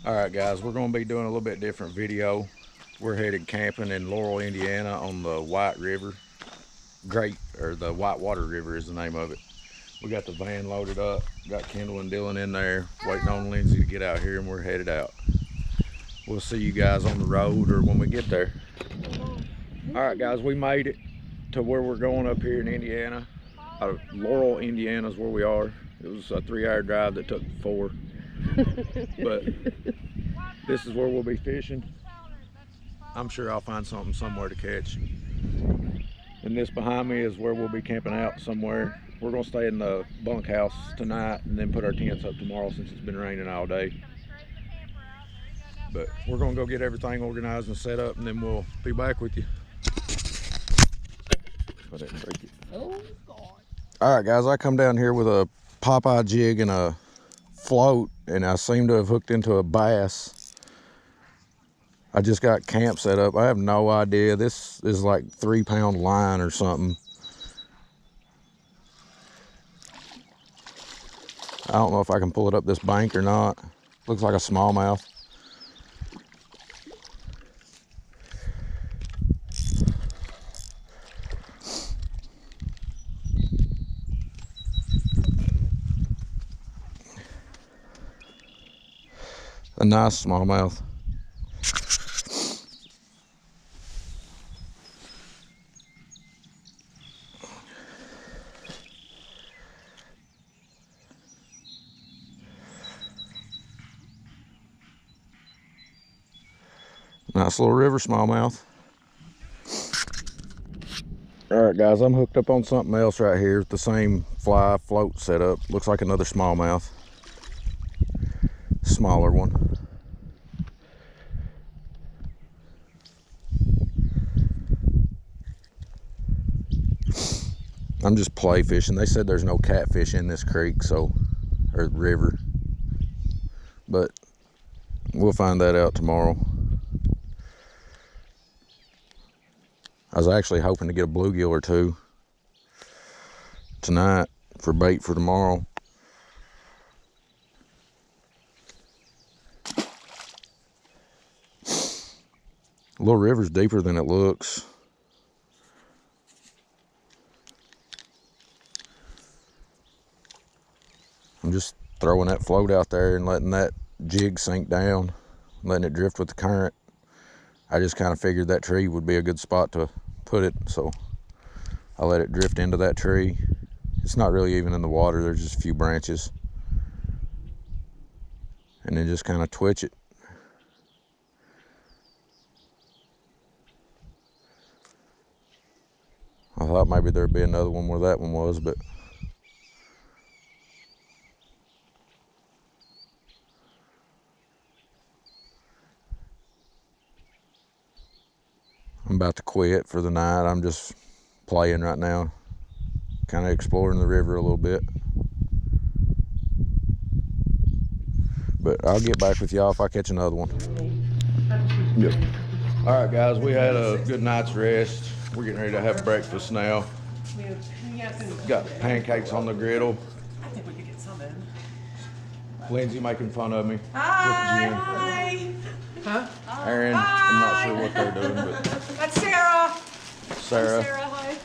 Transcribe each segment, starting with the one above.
All right, guys, we're going to be doing a little bit different video. We're headed camping in Laurel, Indiana on the White River. The Whitewater River is the name of it. We got the van loaded up, got Kendall and Dylan in there, waiting on Lindsay to get out here, and we're headed out. We'll see you guys on the road or when we get there. All right, guys, we made it to where we're going up here in Indiana. Laurel, Indiana is where we are. It was a 3-hour drive that took 4. But this is where we'll be fishing. I'm sure I'll find something somewhere to catch. And this behind me is where we'll be camping out somewhere. We're gonna stay in the bunkhouse tonight and then put our tents up tomorrow since it's been raining all day. But we're gonna go get everything organized and set up, and then we'll be back with you. I didn't break it. Oh God. All right, guys, I come down here with a Popeye jig and a float, and I seem to have hooked into a bass. I just got camp set up. I have no idea. This is like 3-pound line or something. I don't know if I can pull it up this bank or not. Looks like a smallmouth. A nice smallmouth. Nice little river smallmouth. All right, guys, I'm hooked up on something else right here. The same fly float setup. Looks like another smallmouth. Smaller one. I'm just play fishing. They said there's no catfish in this creek, or river. But we'll find that out tomorrow. I was actually hoping to get a bluegill or 2 tonight for bait for tomorrow. Little river's deeper than it looks. I'm just throwing that float out there and letting that jig sink down, letting it drift with the current. I just kind of figured that tree would be a good spot to put it, so I let it drift into that tree. It's not really even in the water, there's just a few branches. And then just kind of twitch it. I thought maybe there'd be another one where that one was, but I'm about to quit for the night. I'm just playing right now, kind of exploring the river a little bit. But I'll get back with y'all if I catch another one. Yep. All right, guys, we had a good night's rest. We're getting ready to have breakfast now. Got pancakes on the griddle. I think we could get some in. Lindsay making fun of me. Hi. Hi. Huh? Aaron, I'm not sure what they're doing, but That's Sarah. Sarah. Sarah, hi.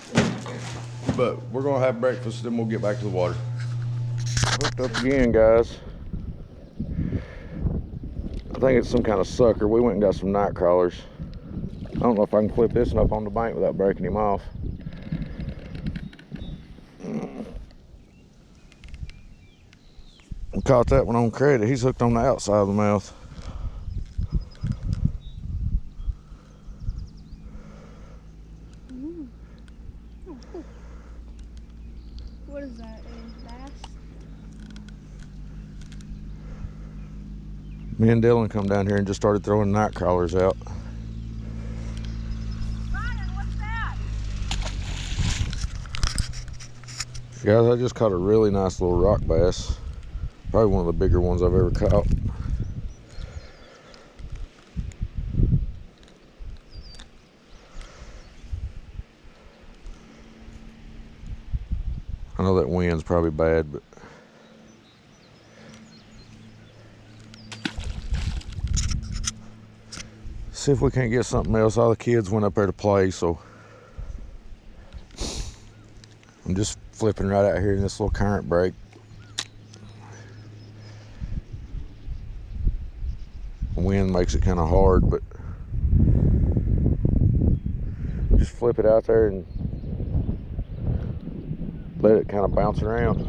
But we're gonna have breakfast, then we'll get back to the water. Hooked up again, guys. I think it's some kind of sucker. We went and got some night crawlers. I don't know if I can flip this one up on the bank without breaking him off. We caught that one on credit. He's hooked on the outside of the mouth. What is that? A bass? Me and Dylan come down here and just started throwing night crawlers out. Ryan, what's that? Guys, I just caught a really nice little rock bass. Probably one of the bigger ones I've ever caught. I know that wind's probably bad, but see if we can't get something else. All the kids went up there to play, so I'm just flipping right out here in this little current break. The wind makes it kind of hard, but just flip it out there and let it kind of bounce around.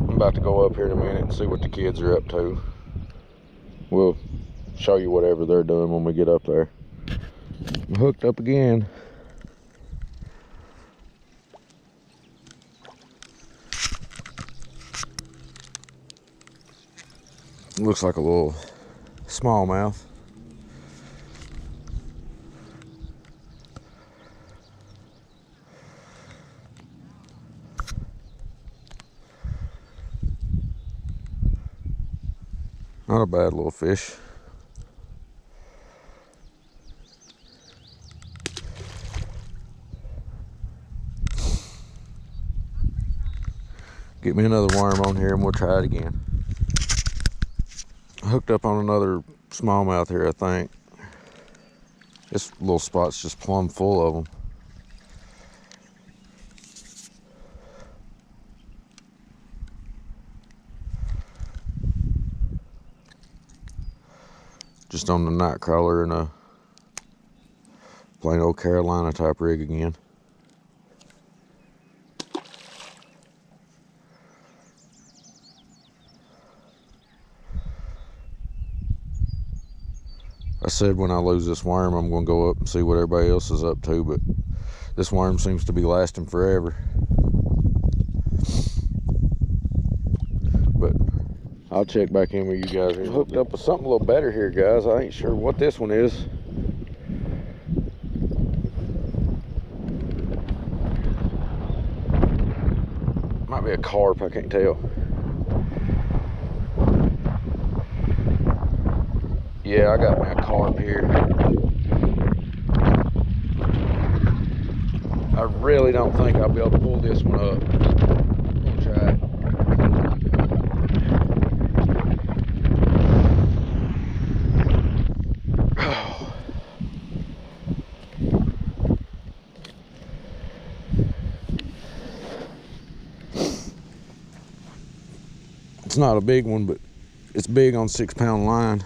I'm about to go up here in a minute and see what the kids are up to. We'll show you whatever they're doing when we get up there. I'm hooked up again. Looks like a little smallmouth. Not a bad little fish. Get me another worm on here and we'll try it again. Hooked up on another smallmouth here, I think. This little spot's just plumb full of them. Just on the night crawler and a plain old Carolina type rig again. I said when I lose this worm, I'm going to go up and see what everybody else is up to, but this worm seems to be lasting forever. But I'll check back in with you guys. I'm hooked up with something a little better here, guys. I ain't sure what this one is. Might be a carp, I can't tell. Yeah, I got me a carp here. I really don't think I'll be able to pull this one up. I'm gonna try it. Oh. It's not a big one, but it's big on 6-pound line.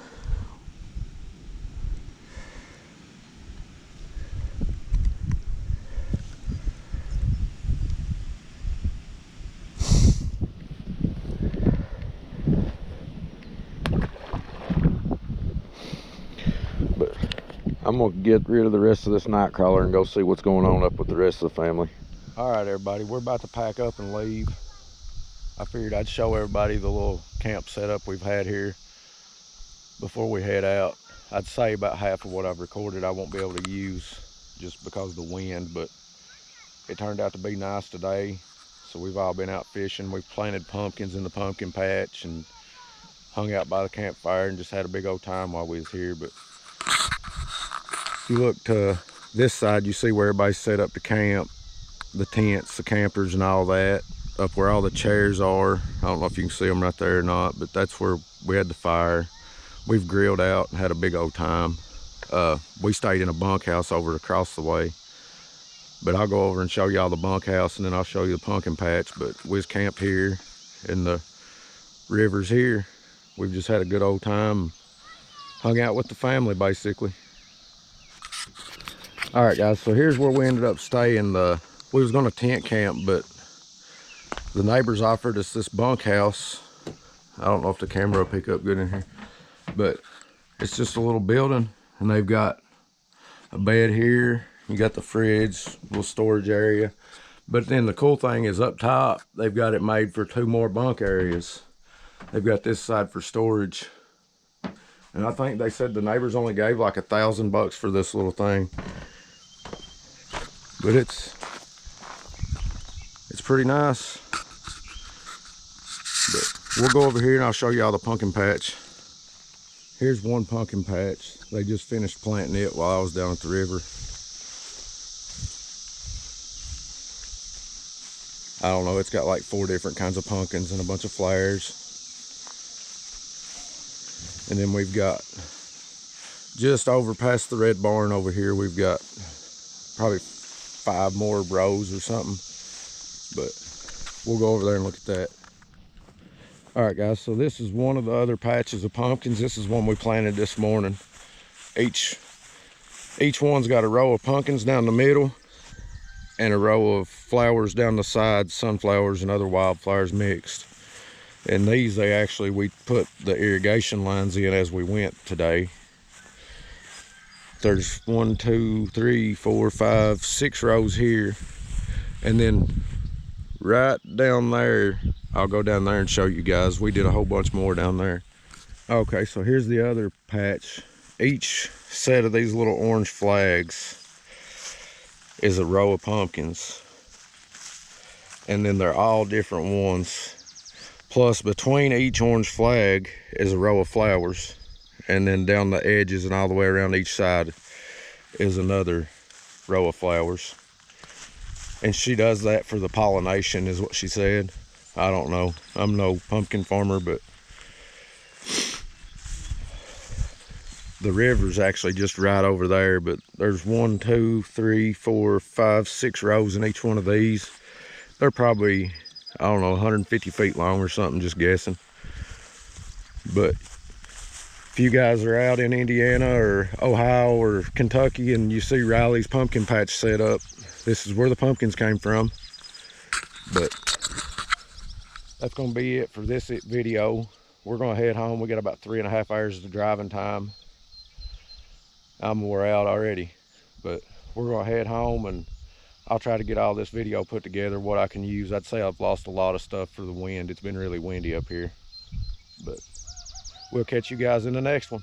I'm gonna get rid of the rest of this night crawler and go see what's going on up with the rest of the family. All right, everybody, we're about to pack up and leave. I figured I'd show everybody the little camp setup we've had here before we head out. I'd say about half of what I've recorded I won't be able to use just because of the wind, but it turned out to be nice today. So we've all been out fishing. We've planted pumpkins in the pumpkin patch and hung out by the campfire and just had a big old time while we was here. But if you look to this side, you see where everybody's set up to camp, the tents, the campers and all that, up where all the chairs are. I don't know if you can see them right there or not, but that's where we had the fire. We've grilled out and had a big old time. We stayed in a bunkhouse over across the way, but I'll go over and show y'all the bunkhouse and then I'll show you the pumpkin patch. But we was camped here and the river's here. We've just had a good old time, hung out with the family basically. All right, guys, so here's where we ended up staying. We was gonna tent camp, but the neighbors offered us this bunkhouse. I don't know if the camera will pick up good in here, but it's just a little building and they've got a bed here. You got the fridge, little storage area. But then the cool thing is up top, they've got it made for 2 more bunk areas. They've got this side for storage. And I think they said the neighbors only gave like $1,000 for this little thing. But it's pretty nice. But we'll go over here and I'll show you all the pumpkin patch. Here's one pumpkin patch. They just finished planting it while I was down at the river. I don't know, it's got like 4 different kinds of pumpkins and a bunch of flowers. And then we've got just over past the red barn over here, we've got probably 5 more rows or something, but we'll go over there and look at that. All right, guys, so this is one of the other patches of pumpkins. This is one we planted this morning. Each one's got a row of pumpkins down the middle and a row of flowers down the sides, sunflowers and other wildflowers mixed. And these, we put the irrigation lines in as we went today. There's 1, 2, 3, 4, 5, 6 rows here. And then right down there, I'll go down there and show you guys. We did a whole bunch more down there. Okay, so here's the other patch. Each set of these little orange flags is a row of pumpkins. And then they're all different ones. Plus, between each orange flag is a row of flowers. And then down the edges and all the way around each side is another row of flowers. And she does that for the pollination, is what she said. I don't know. I'm no pumpkin farmer, but the river's actually just right over there. But there's 1, 2, 3, 4, 5, 6 rows in each one of these. They're probably, I don't know, 150 feet long or something, just guessing. But if you guys are out in Indiana or Ohio or Kentucky and you see Riley's pumpkin patch set up, this is where the pumpkins came from. But that's going to be it for this video. We're going to head home. We got about 3.5 hours of driving time. I'm wore out already, but we're going to head home and I'll try to get all this video put together, what I can use. I'd say I've lost a lot of stuff for the wind. It's been really windy up here, but we'll catch you guys in the next one.